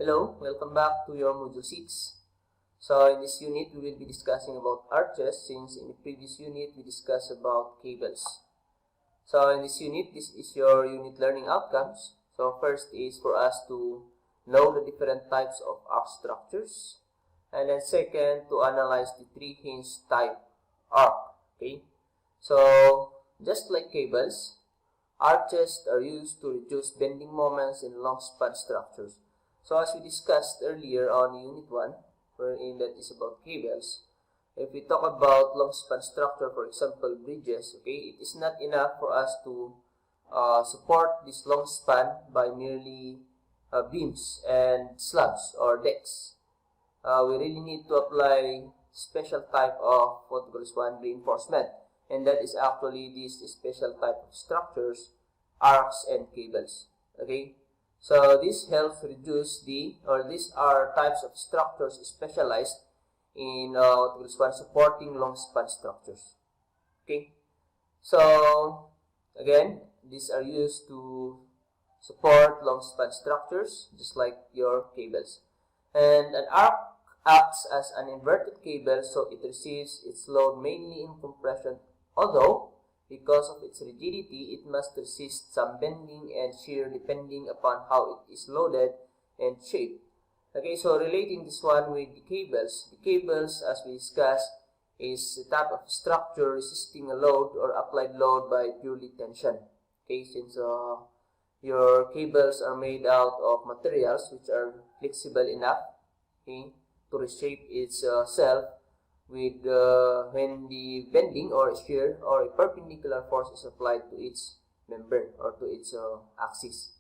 Hello, welcome back to your Module 6. So in this unit, we will be discussing about arches since in the previous unit, we discussed about cables. So in this unit, this is your unit learning outcomes. So first is for us to know the different types of arch structures. And then second, to analyze the three-hinged type arc. Okay. So just like cables, arches are used to reduce bending moments in long span structures. So as we discussed earlier on Unit 1, wherein that is about cables, if we talk about long span structure, for example, bridges, okay, it is not enough for us to support this long span by merely beams and slabs or decks. We really need to apply special type of what we call reinforcement, and that is actually this special type of structures, arcs and cables. Okay. So this helps reduce these are types of structures specialized in what we call supporting long span structures. Okay, so again, these are used to support long span structures, just like your cables. And an arc acts as an inverted cable, so it receives its load mainly in compression, although because of its rigidity, it must resist some bending and shear depending upon how it is loaded and shaped. Okay, so relating this one with the cables, as we discussed, is a type of structure resisting a load or applied load by purely tension. Okay, since your cables are made out of materials which are flexible enough, okay, to reshape itself with when the bending or shear or a perpendicular force is applied to its member or to its axis.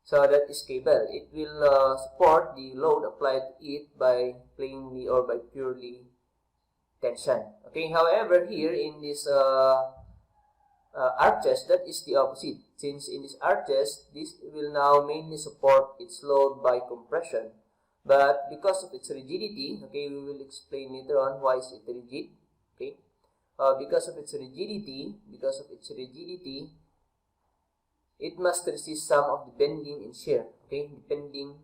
So that is cable. It will support the load applied to it by plainly or by purely tension. Okay. However, here in this arches, that is the opposite. Since in these arches, this will now mainly support its load by compression. But because of its rigidity, okay, we will explain later on why is it rigid. Okay, because of its rigidity, it must resist some of the bending and shear. Okay, depending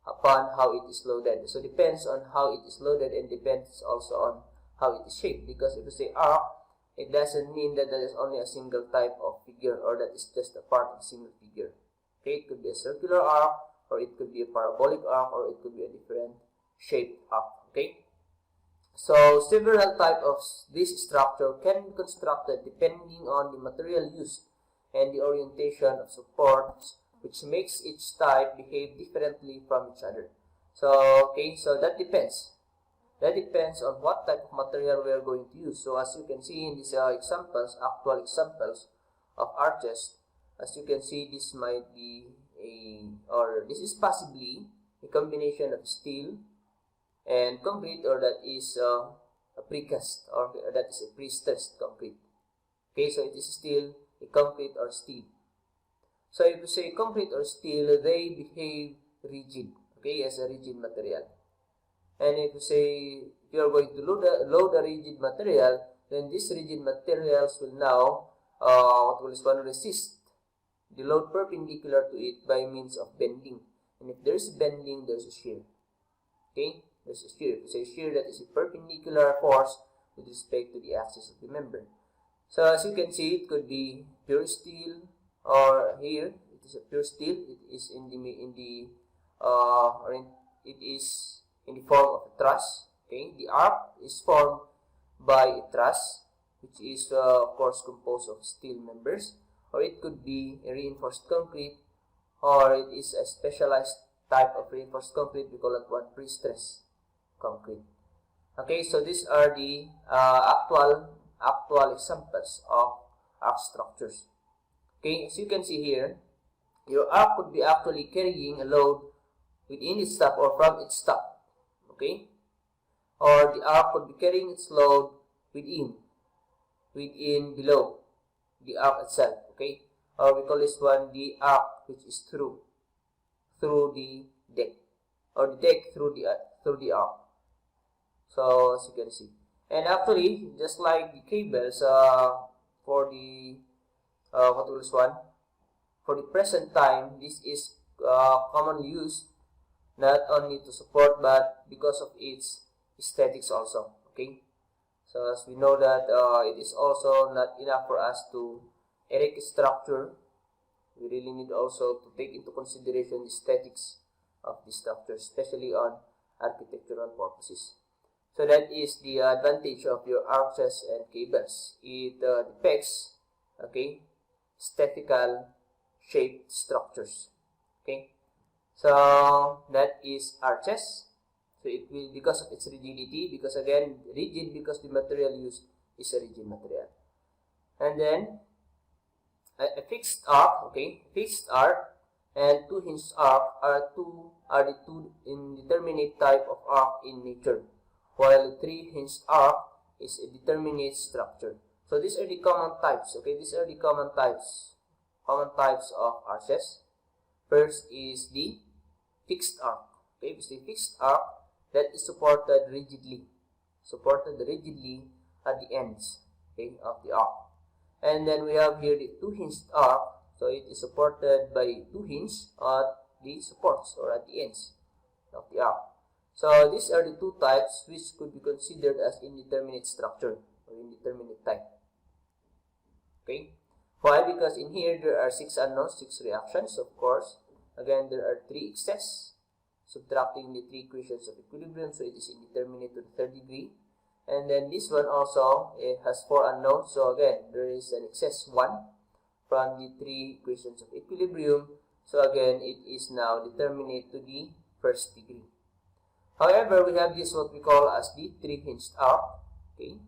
upon how it is loaded. So depends on how it is loaded and depends also on how it is shaped. Because if you say arc, it doesn't mean that there is only a single type of figure or that is just a part of a single figure. Okay, it could be a circular arc, or it could be a parabolic arc, or it could be a different shaped arc. Okay, so several types of this structure can be constructed depending on the material used and the orientation of supports, which makes each type behave differently from each other. So okay, so that depends on what type of material we are going to use. So as you can see in these examples, actual examples of arches, as you can see, this might be this is possibly a combination of steel and concrete, or that is a precast, or that is a pre-stressed concrete. Okay, so it is still a concrete or steel. So if you say concrete or steel, they behave rigid, okay, as a rigid material. And if you say you are going to load a rigid material, then these rigid materials will now resist the load perpendicular to it by means of bending. And if there is bending, there is a shear. Okay, there's a shear. It's a shear that is a perpendicular force with respect to the axis of the member. So as you can see, it could be pure steel, or here it is a pure steel. It is it is in the form of a truss. Okay, the arc is formed by a truss, which is of course composed of steel members. Or it could be a reinforced concrete, or it is a specialized type of reinforced concrete. We call it one pre-stressed concrete. Okay, so these are the actual examples of arc structures. Okay, as you can see here, your arc could be actually carrying a load within its top or from its top. Okay, or the arc could be carrying its load within below the arc itself. Okay, or we call this one the arc which is through the deck, or the deck through the arc. So as you can see, and actually just like the cables, for the for the present time, this is commonly used not only to support but because of its aesthetics also. Okay, so as we know that it is also not enough for us to erect a structure. We really need also to take into consideration the aesthetics of the structure, especially on architectural purposes. So that is the advantage of your arches and cables. It depicts, okay, aesthetical shaped structures. Okay, so that is arches. So it will, because of its rigidity, because again rigid because the material used is a rigid material. And then a fixed arc, okay, fixed arc and two-hinged arc are the two indeterminate type of arc in nature, while the three-hinged arc is a determinate structure. So these are the common types. Okay, these are the common types of arches. First is the fixed arc. Okay, it's the fixed arc that is supported rigidly at the ends, okay, of the arc. And then we have here the two-hinged arc. So it is supported by two hinges at the supports or at the ends of the arc. So these are the two types which could be considered as indeterminate structure or indeterminate type. Okay, why? Because in here there are 6 unknowns, 6 reactions. Of course, again there are 3 excess, subtracting the 3 equations of equilibrium, so it is indeterminate to the 3rd degree. And then this one also, it has 4 unknowns, so again there is an excess 1 from the 3 equations of equilibrium, so again it is now determinate to the 1st degree. However, we have this what we call as the three-hinged arc. Okay,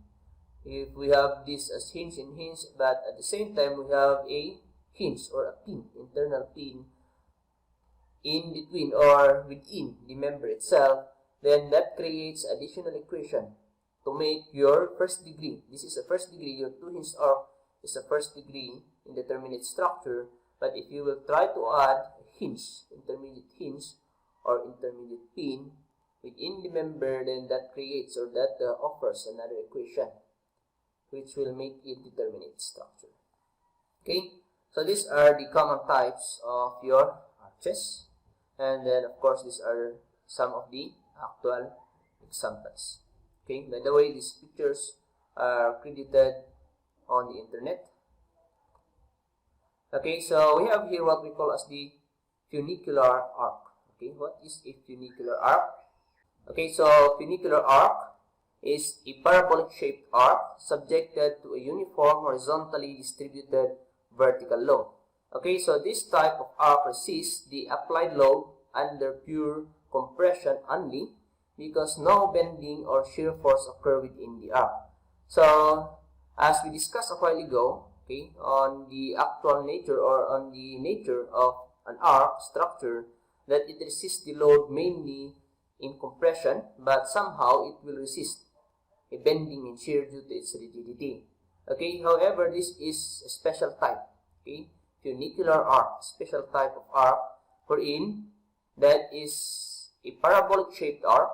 if we have this as hinge and hinge, but at the same time we have a hinge or a pin, internal pin in between or within the member itself, then that creates additional equation to make your 1st degree. This is a 1st degree. Your two-hinged arc is a 1st degree indeterminate structure. But if you will try to add a hinge, intermediate hinge or intermediate pin within the member, then that creates or that offers another equation which will make it determinate structure. Okay, so these are the common types of your arches, and then of course these are some of the actual examples. Okay, by the way, these pictures are credited on the internet. Okay, so we have here what we call as the funicular arc. Okay, what is a funicular arc? Okay, so funicular arc is a parabolic shaped arc subjected to a uniform horizontally distributed vertical load. Okay, so this type of arc resists the applied load under pure compression only because no bending or shear force occur within the arc. So, as we discussed a while ago, okay, on the actual nature or on the nature of an arc structure, that it resists the load mainly in compression, but somehow it will resist a bending and shear due to its rigidity. Okay, however, this is a special type, okay, funicular arc, special type of arc wherein that is a parabolic shaped arc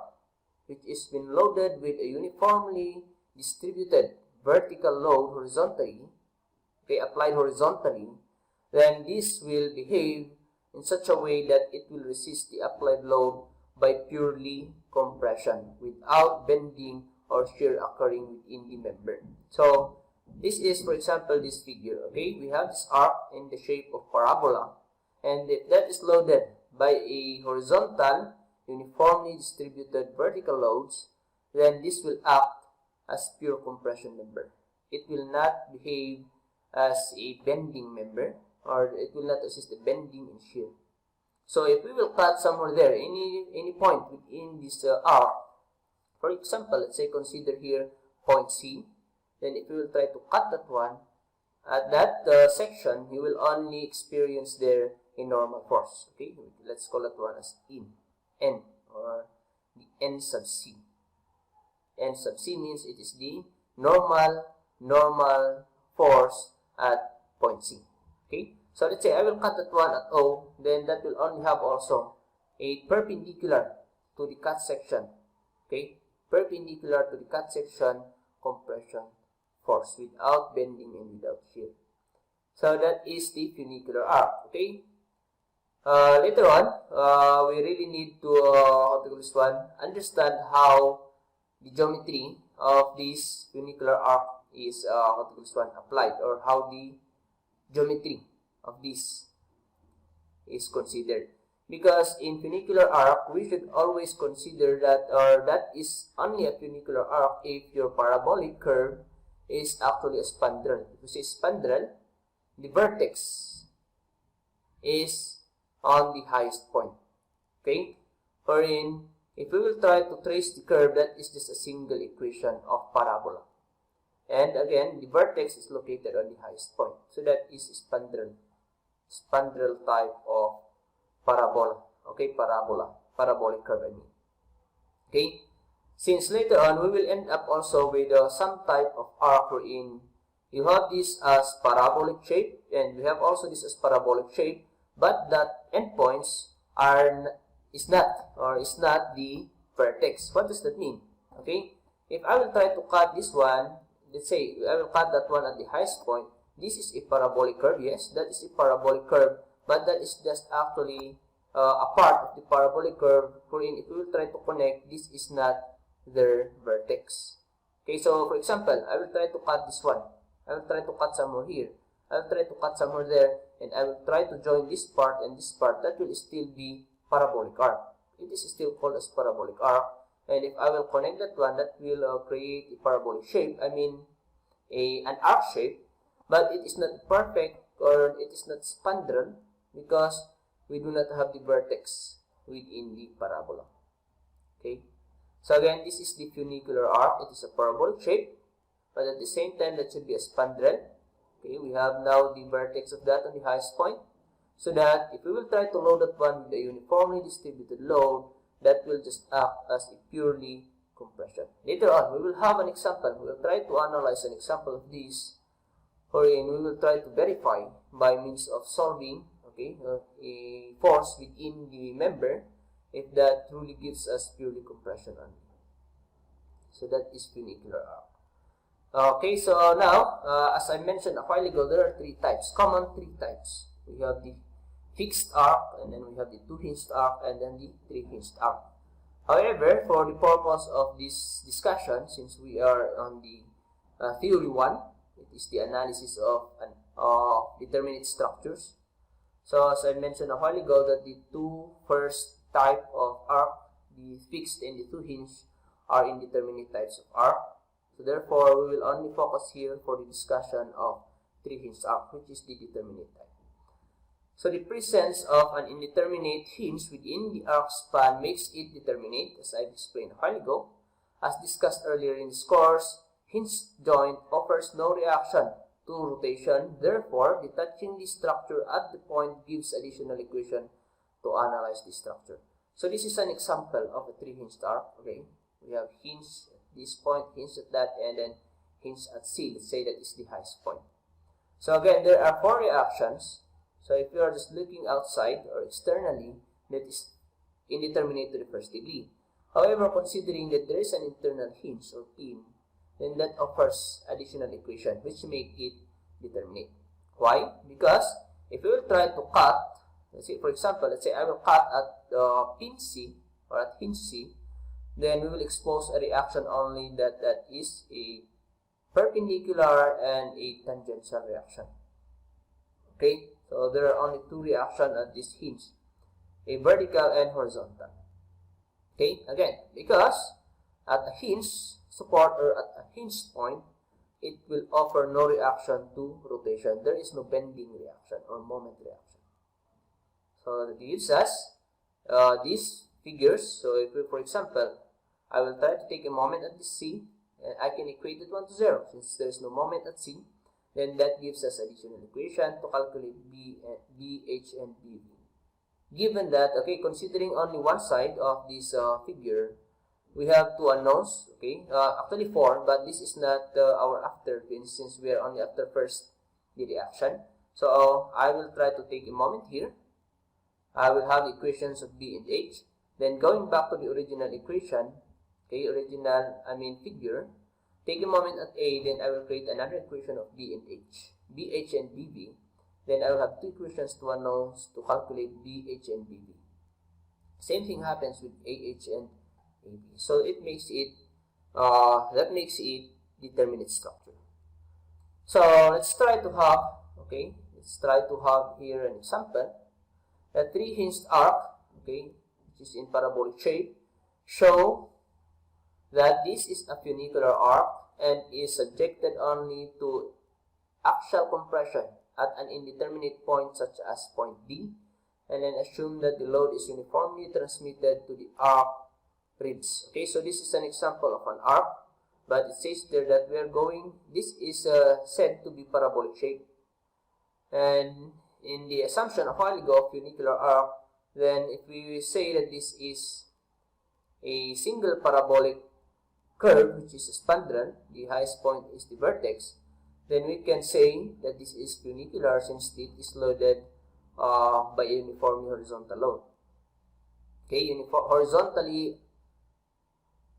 which is been loaded with a uniformly distributed vertical load horizontally, okay, applied horizontally, then this will behave in such a way that it will resist the applied load by purely compression without bending or shear occurring within the member. So this is, for example, this figure. Okay, we have this arc in the shape of parabola, and if that is loaded by a horizontal uniformly distributed vertical loads, then this will act as pure compression member. It will not behave as a bending member, or it will not assist the bending and shear. So if we will cut somewhere there, any point within this arc, for example, let's say consider here point C, then if you will try to cut that one, at that section, you will only experience there a normal force. Okay, let's call that one as N, or the N sub C. N sub C means it is the normal force at point C. Okay, so let's say I will cut that one at O, then that will only have also a perpendicular to the cut section. Okay, perpendicular to the cut section compression force without bending and without shear. So that is the funicular arc. Okay, Later on, we really need to understand how the geometry of this funicular arc is applied, or how the geometry of this is considered. Because in funicular arc, we should always consider that, or that is only a funicular arc if your parabolic curve is actually a spandrel. If you say spandrel, the vertex is on the highest point. Okay? Wherein, if we will try to trace the curve, that is just a single equation of parabola. And again, the vertex is located on the highest point. So that is spandrel type of parabola. Okay, parabolic curve, I mean. Okay, since later on we will end up also with some type of arc wherein you have this as parabolic shape, and we have also this as parabolic shape, but that endpoints is not the vertex. What does that mean? Okay, if I will try to cut this one, let's say I will cut that one at the highest point. This is a parabolic curve, yes, that is a parabolic curve, but that is just actually a part of the parabolic curve, wherein if we will try to connect, this is not their vertex. Okay, so for example, I will try to cut this one. I will try to cut somewhere here. I will try to cut somewhere there, and I will try to join this part and this part. That will still be parabolic arc. It is still called as parabolic arc. And if I will connect that one, that will create a parabolic shape. I mean, an arc shape. But it is not perfect, or it is not spandrel, because we do not have the vertex within the parabola. Okay, so again, this is the funicular arc. It is a parabolic shape, but at the same time, that should be a spandrel. Okay, we have now the vertex of that on the highest point, so that if we will try to load that one with a uniformly distributed load, that will just act as a purely compression. Later on, we will have an example. We will try to analyze an example of this, wherein we will try to verify by means of solving, okay, a force within the member, if that truly gives us purely compression only. So that is funicular arc. Okay, so now, as I mentioned a while ago, there are common three types. We have the fixed arc, and then we have the two-hinged arc, and then the three-hinged arc. However, for the purpose of this discussion, since we are on the theory 1, it is the analysis of determinate structures. So as I mentioned a while ago, that the two first type of arc, the fixed and the two-hinged, are indeterminate types of arc. So therefore, we will only focus here for the discussion of three-hinged arc, which is the determinate type. So the presence of an indeterminate hinge within the arc span makes it determinate, as I explained a while ago. As discussed earlier in this course, hinge joint offers no reaction to rotation. Therefore, detaching the structure at the point gives additional equation to analyze the structure. So this is an example of a three-hinged arc. Okay, we have hinge at this point, hinge at that, and then hinge at C. Let's say that is the highest point. So again, there are 4 reactions. So if you are just looking outside or externally, that is indeterminate to the first degree. However, considering that there is an internal hinge or pin, then that offers additional equation which make it determinate. Why? Because if we will try to cut, let's say for example, let's say I will cut at pin C or at hinge C, then we will expose a reaction only that is a perpendicular and a tangential reaction. Okay, so there are only 2 reactions at this hinge, a vertical and horizontal. Okay, again, because at a hinge support or at a hinge point, it will offer no reaction to rotation. There is no bending reaction or moment reaction. So that gives us these figures. So if we, for example, I will try to take a moment at the C, and I can equate it 1 to 0 since there is no moment at C. Then that gives us additional equation to calculate BH and BV. Given that, okay, considering only one side of this figure, we have 2 unknowns, okay, actually 4, but this is not our after pin since we are only after first the reaction. So I will try to take a moment here. I will have the equations of B and H. Then going back to the original equation, okay, figure, take a moment at A, then I will create another equation of B and H, BH and BV. then I will have two equations, two unknowns to calculate BH and BB. Same thing happens with AH and AB. So it makes it, that makes it determinate structure. So let's try to have, okay, let's try to have here an example. A three-hinged arc, okay, which is in parabolic shape, show that this is a funicular arc and is subjected only to axial compression at an indeterminate point such as point D, and then assume that the load is uniformly transmitted to the arc ribs. Okay, so this is an example of an arc, but it says there that we are going, this is said to be parabolic shape. And in the assumption a while ago, funicular arc, then if we say that this is a single parabolic curve, which is a spandrel, the highest point is the vertex, then we can say that this is funicular since it is loaded by a uniformly horizontal load. Okay, horizontally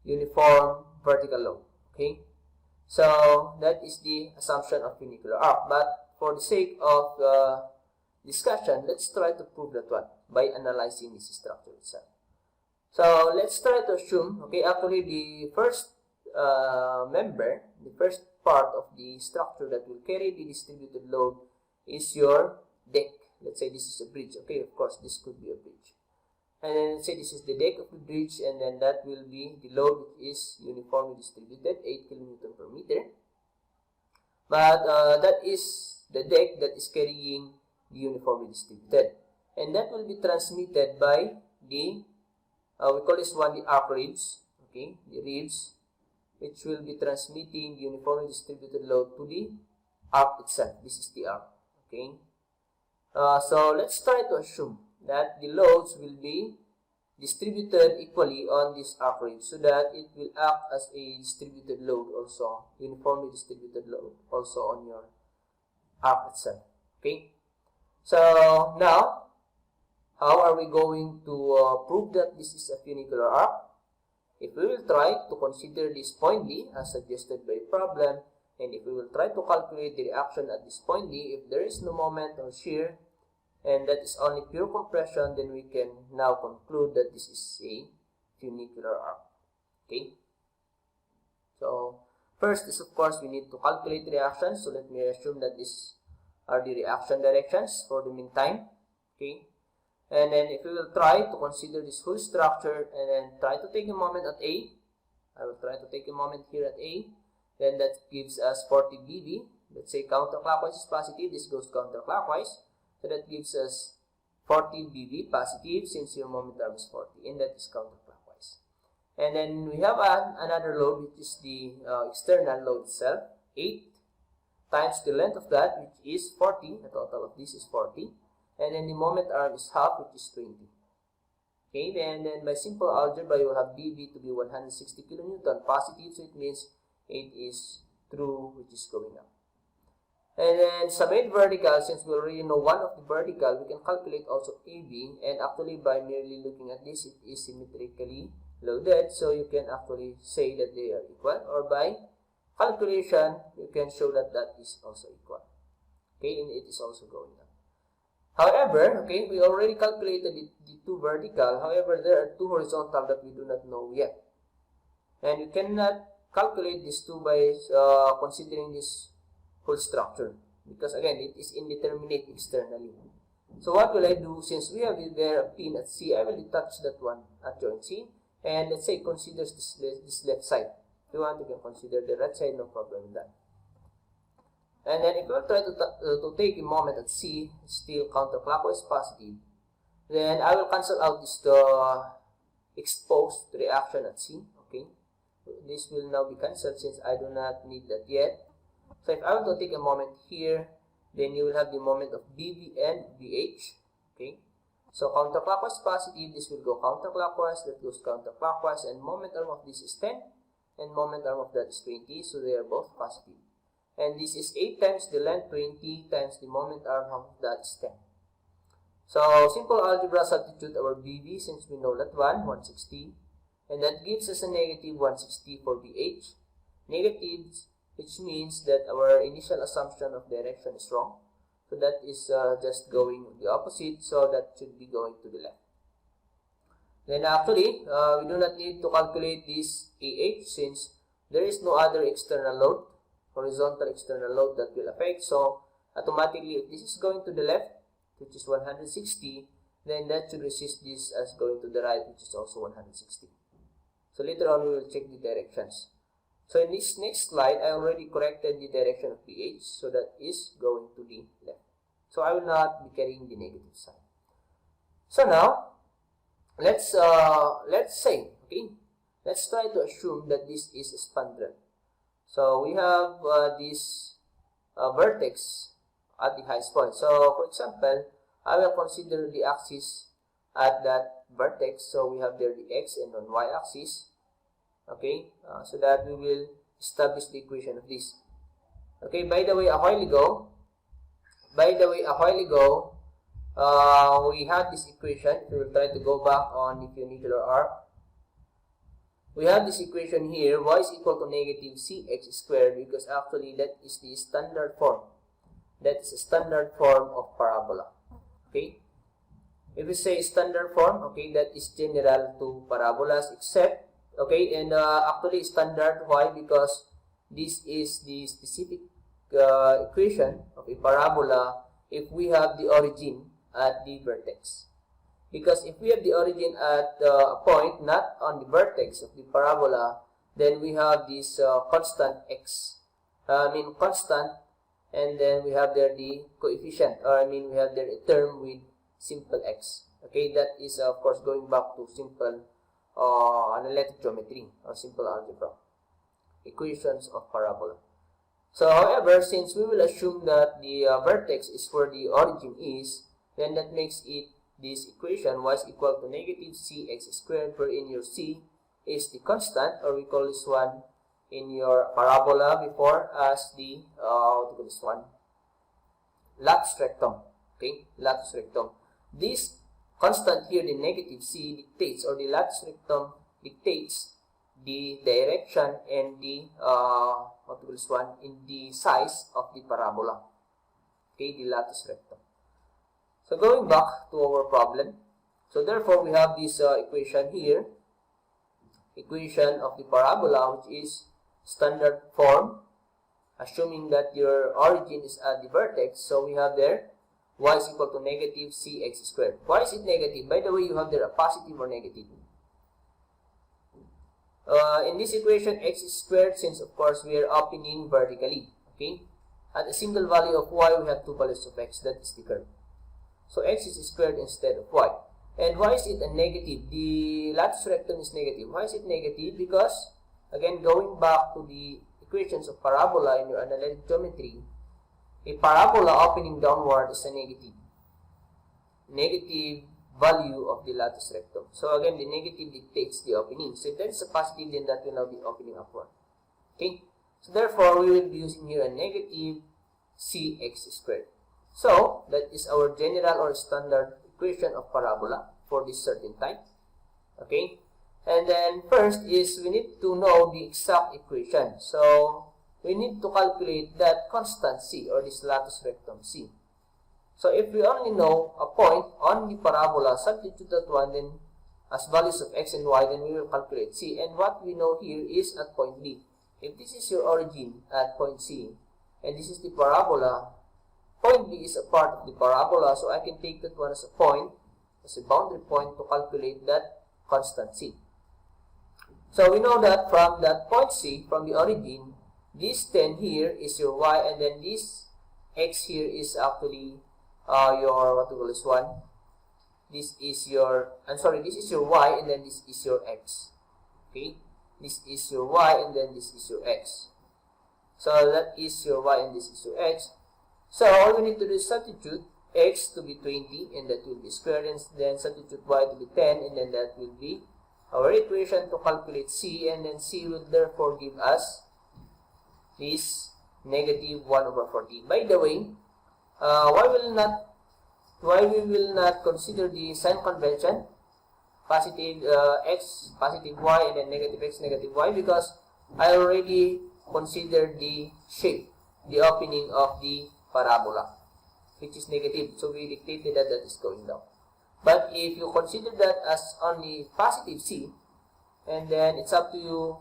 uniform vertical load. Okay, so that is the assumption of funicular arc. But for the sake of discussion, let's try to prove that one by analyzing this structure itself. So let's try to assume, okay, actually the first member, the first part of the structure that will carry the distributed load is your deck. Let's say this is a bridge. Okay, of course this could be a bridge. And then let's say this is the deck of the bridge, and then that will be the load which is uniformly distributed, 8 kN per meter. But that is the deck that is carrying the uniformly distributed. And that will be transmitted by the, we call this one the arc ribs, okay, the ribs, which will be transmitting the uniformly distributed load to the arc itself. This is the arc, okay. So let's try to assume that the loads will be distributed equally on this arc ribs, so that it will act as a distributed load also, uniformly distributed load also on your arc itself, okay. So now, how are we going to prove that this is a funicular arc? If we will try to consider this point D as suggested by the problem, and if we will try to calculate the reaction at this point D, if there is no moment or shear, and that is only pure compression, then we can now conclude that this is a funicular arc. Okay. So first is, of course, we need to calculate the reactions. So let me assume that these are the reaction directions for the meantime. Okay. And then if we will try to consider this whole structure and then try to take a moment at A, I will try to take a moment here at A, then that gives us 40 BV. Let's say counterclockwise is positive, this goes counterclockwise. So that gives us 40 BV positive since your moment arm is 40, and that is counterclockwise. And then we have another load, which is the external load itself, 8 times the length of that, which is 40. The total of this is 40. And then the moment arm is half, which is 20. Okay, and then by simple algebra, you will have BV to be 160 kN positive, so it means it is true, which is going up. And then summate vertical, since we already know one of the vertical, we can calculate also AB, and actually by merely looking at this, it is symmetrically loaded, so you can actually say that they are equal, or by calculation, you can show that that is also equal. Okay, and it is also going up. However, okay, we already calculated the two vertical, however, there are two horizontal that we do not know yet. And you cannot calculate these two by considering this whole structure, because again, it is indeterminate externally. So what will I do? Since we have there a pin at C, I will detach that one at joint C, and let's say considers this left side. If you want, you can consider the right side, no problem with that. And then if you try to take a moment at C, still counterclockwise positive, then I will cancel out this exposed reaction at C. Okay, this will now be cancelled since I do not need that yet. So if I want to take a moment here, then you will have the moment of BV and VH. Okay, so counterclockwise positive, this will go counterclockwise, that goes counterclockwise, and moment arm of this is 10, and moment arm of that is 20, so they are both positive. And this is 8 times the length, 20 times the moment arm of that is 10. So simple algebra, substitute our BV since we know that one, 160, and that gives us a negative 160 for VH. Negatives, which means that our initial assumption of direction is wrong. So So that is just going the opposite, so that should be going to the left. Then actually, we do not need to calculate this AH since there is no other external load, horizontal external load that will affect. So automatically, if this is going to the left, which is 160, then that should resist this as going to the right, which is also 160. So later on, we will check the directions. So in this next slide, I already corrected the direction of PH, so that is going to the left. So I will not be carrying the negative sign. So now, let's say, okay, let's try to assume that this is a spandrel. So we have this vertex at the highest point. So for example, I will consider the axis at that vertex. So we have there the x and on y-axis. Okay, so that we will establish the equation of this. Okay, by the way, a while ago, we had this equation. If we will try to go back on the funicular arc, we have this equation here, y is equal to negative cx squared, because actually that is the standard form. That is a standard form of parabola. Okay, if we say standard form, okay, that is general to parabolas, except, okay, and actually standard, why? Because this is the specific equation of a parabola if we have the origin at the vertex. Because if we have the origin at a point not on the vertex of the parabola, then we have this constant x, constant, and then we have there the coefficient, or we have there a term with simple x. Okay, that is of course going back to simple analytic geometry or simple algebra, equations of parabola. So however, since we will assume that the vertex is where the origin is, then that makes it this equation y is equal to negative cx squared, wherein your c is the constant, or we call this one in your parabola before as the what do you call this one, latus rectum. Okay, latus rectum. This constant here, the negative c, dictates, or the latus rectum dictates the direction and the what do you call this one, in the size of the parabola. Okay, the latus rectum. So going back to our problem, so therefore we have this equation here, equation of the parabola, which is standard form, assuming that your origin is at the vertex. So we have there y is equal to negative cx squared. Why is it negative? By the way, you have there a positive or negative. In this equation, x is squared, since of course we are opening vertically. Okay, at a single value of y, we have two values of x, that is the curve. So x is squared instead of y. And why is it a negative? The latus rectum is negative. Why is it negative? Because, again, going back to the equations of parabola in your analytic geometry, a parabola opening downward is a negative value of the latus rectum. So again, the negative dictates the opening. So if that is a positive, then that will now be opening upward. Okay? So therefore, we will be using here a negative cx squared. So that is our general or standard equation of parabola for this certain type. Okay? And then first is we need to know the exact equation. So we need to calculate that constant c, or this latus rectum c. So if we only know a point on the parabola, substitute that one then as values of x and y, then we will calculate c. And what we know here is at point B. If this is your origin at point C, and this is the parabola, point B is a part of the parabola, so I can take that one as a point, as a boundary point, to calculate that constant c. So we know that from that point C, from the origin, this 10 here is your y, and then this x here is actually your, what do you call this one? This is your, this is your y, and then this is your x. Okay? This is your y, and then this is your x. So that is your y, and this is your x. So all we need to do is substitute x to be 20, and that will be squared, and then substitute y to be 10, and then that will be our equation to calculate c, and then c will therefore give us this negative 1 over 14. By the way, why we will not consider the sign convention, positive x, positive y, and then negative x, negative y? Because I already considered the shape, the opening of the parabola. which is negative. So we dictated that is going down. But if you consider that as only positive C, and then it's up to you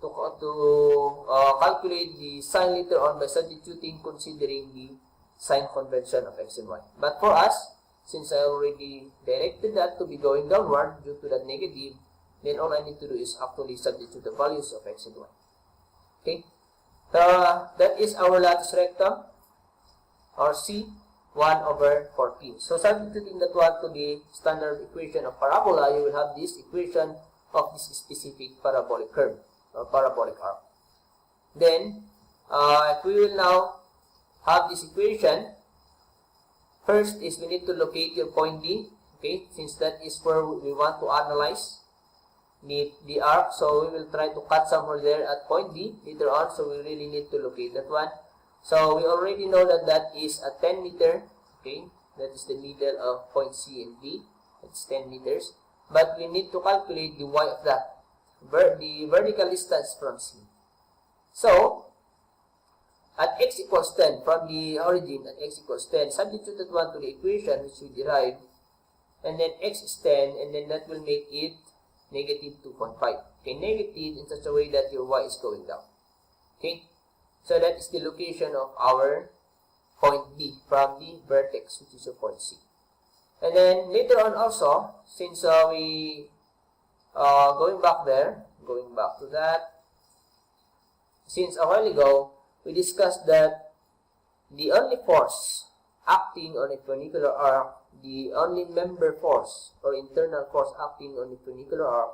to calculate the sign later on by substituting, considering the sign convention of x and y. But for us, since I already directed that to be going downward due to that negative, then all I need to do is actually substitute the values of x and y. Okay? That is our latus rectum, or C, 1 over 14. So substituting that one to the standard equation of parabola, you will have this equation of this specific parabolic curve or parabolic arc. Then, if we will now have this equation, first is we need to locate your point D, okay, since that is where we want to analyze the arc. So we will try to cut somewhere there at point D later on, so we really need to locate that one. So we already know that that is a 10 meter, okay, that is the middle of point C and D, it's 10 meters. But we need to calculate the y of that, the vertical distance from C. So, at x equals 10, from the origin at x equals 10, substitute that one to the equation which we derived, and then x is 10, and then that will make it negative 2.5. Okay, negative in such a way that your y is going down. Okay, so that is the location of our point D from the vertex, which is your point C. And then later on also, since we going back to that, since a while ago we discussed that the only force acting on a funicular arc, the only member force or internal force acting on a funicular arc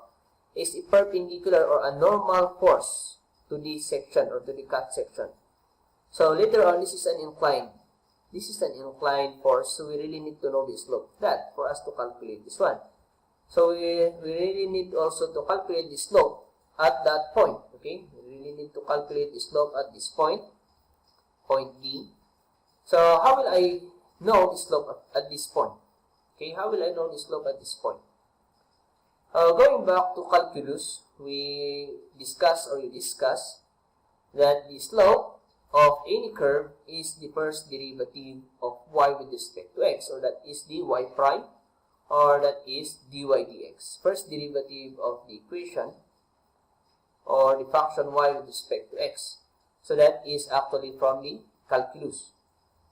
is a perpendicular or a normal force to the section or to the cut section. So later on, this is an inclined. This is an inclined force, so we really need to know the slope of that for us to calculate this one. So we really need also to calculate the slope at that point. Okay, we really need to calculate the slope at this point, point D. So how will I know the slope at this point? Okay, how will I know the slope at this point? Going back to calculus, you discuss that the slope of any curve is the first derivative of y with respect to x, or that is the y prime, or that is dy dx. First derivative of the equation or the function y with respect to x. So that is actually from the calculus.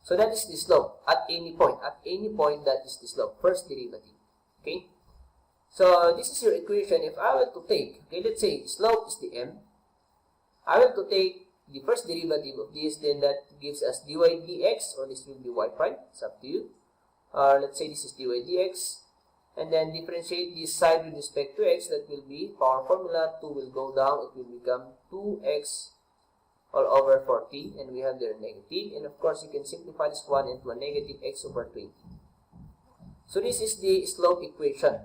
So that is the slope at any point. At any point, that is the slope, first derivative. Okay. So this is your equation. If I were to take, okay, let's say slope is the m. I will to take the first derivative of this, then that gives us dy dx, or this will be y prime, it's up to you. Let's say this is dy dx, and then differentiate this side with respect to x, that will be, our formula, 2 will go down, it will become 2x all over 40, and we have there negative, and of course you can simplify this one into a negative x over 20. So this is the slope equation.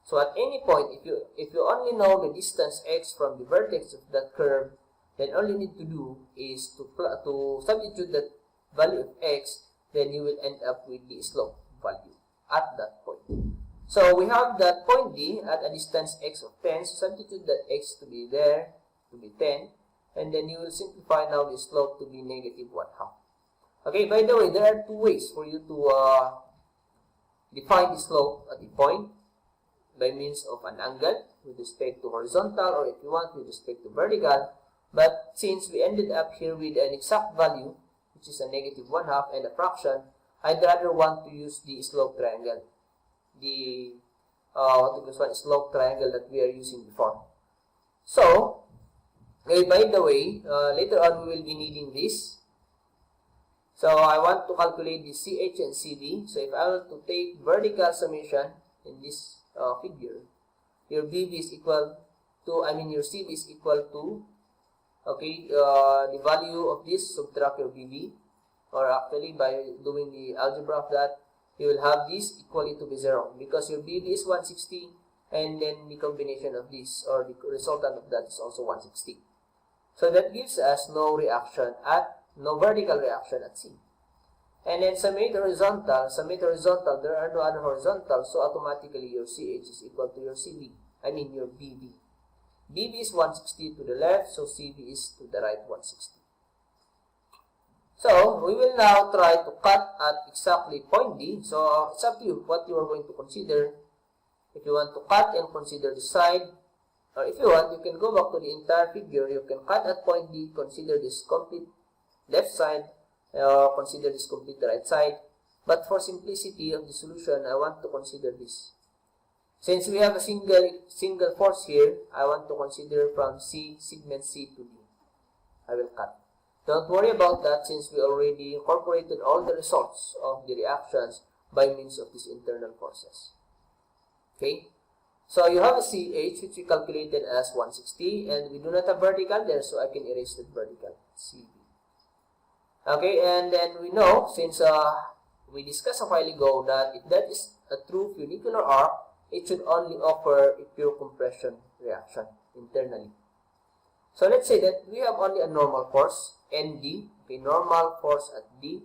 So at any point, if you only know the distance x from the vertex of that curve, then all you need to do is to substitute that value of x, then you will end up with the slope value at that point. So we have that point D at a distance x of 10, so substitute that x to be there, to be 10, and then you will simplify now the slope to be negative 1/2. Okay, by the way, there are two ways for you to define the slope at the point, by means of an angle with respect to horizontal, or if you want with respect to vertical. But since we ended up here with an exact value, which is a negative 1/2 and a fraction, I'd rather want to use the slope triangle. The slope triangle that we are using before. So, okay, by the way, later on we will be needing this. So I want to calculate the CH and CD. So if I were to take vertical summation in this figure, your BB is equal to, your CB is equal to, okay, the value of this, subtract your BB, or actually by doing the algebra of that, you will have this equally to be 0, because your BB is 160, and then the combination of this, or the resultant of that, is also 160. So that gives us no vertical reaction at C. And then summate horizontal, there are no other horizontal, so automatically your CH is equal to your CB, your BB. BB is 160 to the left, so CB is to the right 160. So, we will now try to cut at exactly point D. So, it's up to you what you are going to consider. If you want to cut and consider the side, or if you want, you can go back to the entire figure. You can cut at point D, consider this complete left side, or consider this complete right side. But for simplicity of the solution, I want to consider this. Since we have a single force here, I want to consider from segment C to D. I will cut. Don't worry about that since we already incorporated all the results of the reactions by means of these internal forces. Okay? So you have a CH which we calculated as 160 and we do not have vertical there, so I can erase that vertical. CB. Okay, and then we know since we discussed a while ago that if that is a true funicular arc, it should only offer a pure compression reaction internally. So let's say that we have only a normal force, ND, okay, normal force at D.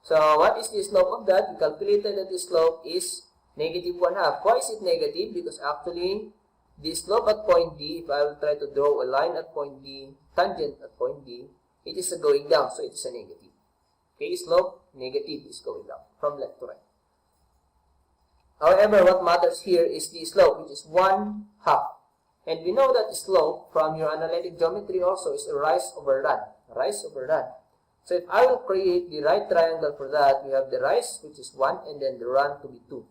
So what is the slope of that? We calculated that the slope is negative 1/2. Why is it negative? Because actually, the slope at point D, if I will try to draw a line at point D, tangent at point D, it is going down, so it is a negative. Okay, slope, negative is going down from left to right. However, what matters here is the slope, which is 1/2. And we know that the slope from your analytic geometry also is a rise over run. Rise over run. So if I will create the right triangle for that, we have the rise, which is 1, and then the run to be 2.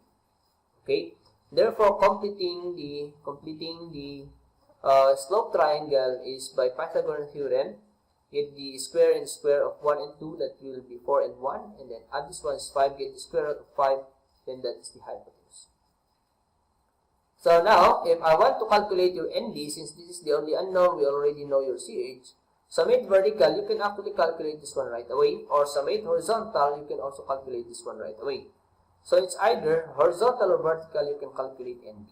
Okay? Therefore, completing the slope triangle is by Pythagorean theorem. Get the square and square of 1 and 2, that will be 4 and 1, and then add this one is 5, get the square root of 5, then that is the hypotenuse. So now, if I want to calculate your ND, since this is the only unknown, we already know your CH. Summate vertical, you can actually calculate this one right away, or summate horizontal, you can also calculate this one right away. So it's either horizontal or vertical, you can calculate ND.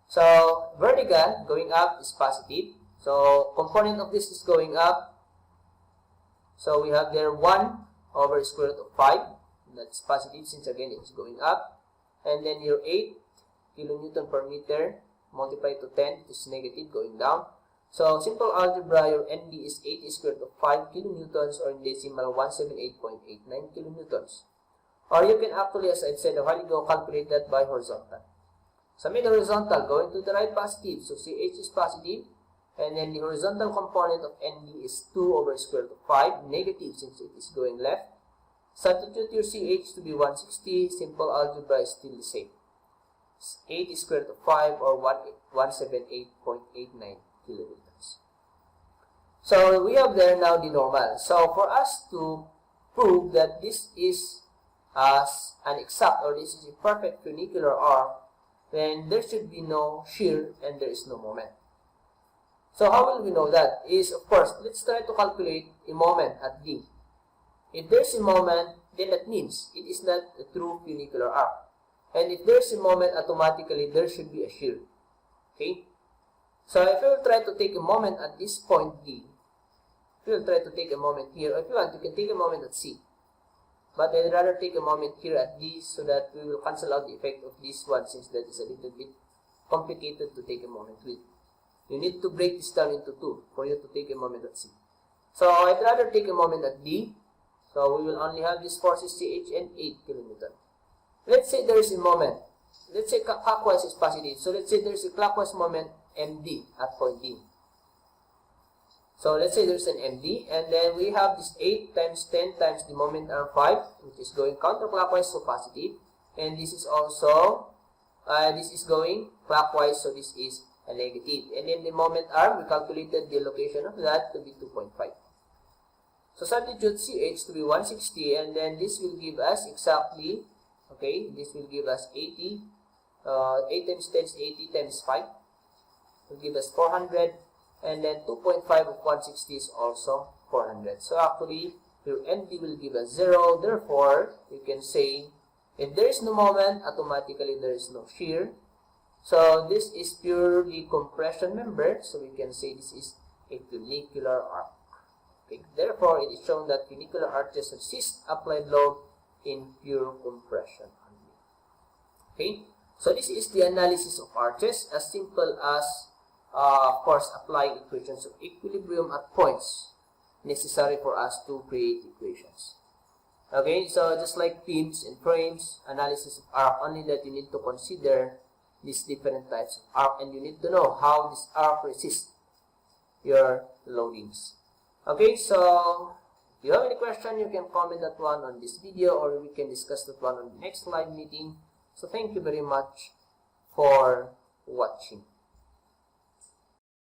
So vertical, going up is positive. So component of this is going up. So we have there 1 over square root of 5. That's positive since again it's going up. And then your 8 kilonewton per meter multiplied to 10, it is negative going down. So simple algebra, your ND is 80 square root of 5 kilonewtons, or in decimal 178.89 kilonewtons. Or you can actually, as I said a while ago, calculate that by horizontal. Summate horizontal, going to the right positive, so CH is positive, and then the horizontal component of ND is 2 over square root of 5, negative since it is going left. Substitute your CH to be 160, simple algebra is still the same. 80 square root of 5 or 178.89 kilonewtons. So we have there now the normal. So for us to prove that this is as an exact, or this is a perfect funicular arc, then there should be no shear and there is no moment. So how will we know that? Is, of course, let's try to calculate a moment at D. If there's a moment, then that means it is not a true funicular arc. And if there's a moment, automatically there should be a shear. Okay? So if you will try to take a moment at this point D, if you will try to take a moment here, or if you want, you can take a moment at C. But I'd rather take a moment here at D so that we will cancel out the effect of this one, since that is a little bit complicated to take a moment with. You need to break this down into 2 for you to take a moment at C. So I'd rather take a moment at D. So we will only have these forces CH and 8 kilonewton. Let's say there is a moment. Let's say clockwise is positive. So let's say there is a clockwise moment MD at point D. So let's say there's an MD, and then we have this 8 times 10 times the moment arm 5, which is going counterclockwise, so positive. And this is also, this is going clockwise, so this is a negative. And then the moment arm, we calculated the location of that to be 2.5. So substitute CH to be 160, and then this will give us exactly, okay, this will give us 80, 8 times 10 is 80 times 5, will give us 400, and then 2.5 of 160 is also 400. So actually, your ND will give us 0, therefore, you can say, if there is no moment, automatically there is no shear. So this is purely compression member, so we can say this is a funicular arc. Okay. Therefore, it is shown that funicular arches resist applied load in pure compression only. Okay, so this is the analysis of arches, as simple as, of course, applying equations of equilibrium at points necessary for us to create equations. Okay, so just like pins and frames, analysis of arc, only that you need to consider these different types of arc, and you need to know how this arc resists your loadings. Okay, so if you have any question, you can comment that one on this video, or we can discuss that one on the next live meeting. So thank you very much for watching.